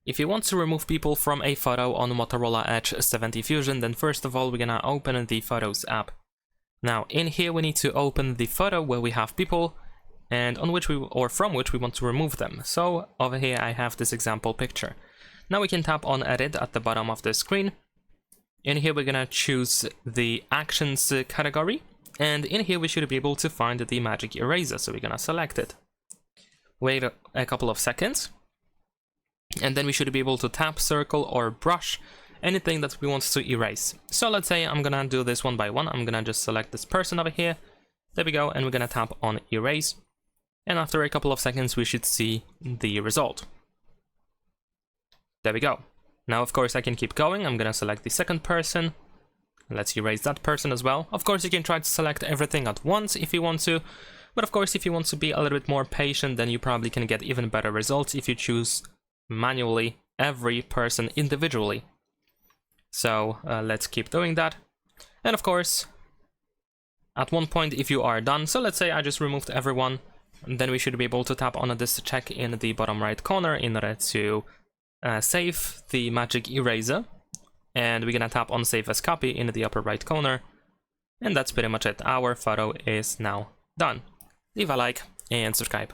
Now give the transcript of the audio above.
If you want to remove people from a photo on Motorola Edge 70 Fusion, then first of all we're gonna open the Photos app. Now in here we need to open the photo where we have people and on which from which we want to remove them. So over here I have this example picture. Now we can tap on Edit at the bottom of the screen. In here we're gonna choose the Actions category, and in here we should be able to find the magic eraser, so we're gonna select it. Wait a couple of seconds, and then we should be able to tap, circle or brush anything that we want to erase. So let's say I'm gonna do this one by one. I'm gonna just select this person over here. There we go, and we're gonna tap on Erase, and after a couple of seconds we should see the result. There we go. Now of course I can keep going. I'm gonna select the second person. Let's erase that person as well. Of course you can try to select everything at once if you want to, but of course if you want to be a little bit more patient, then you probably can get even better results if you choose manually every person individually. So let's keep doing that. And of course at one point if you are done, so let's say I just removed everyone, then we should be able to tap on this check in the bottom right corner in order to save the magic eraser, and we're gonna tap on Save as Copy in the upper right corner, and that's pretty much it. Our photo is now done. Leave a like and subscribe.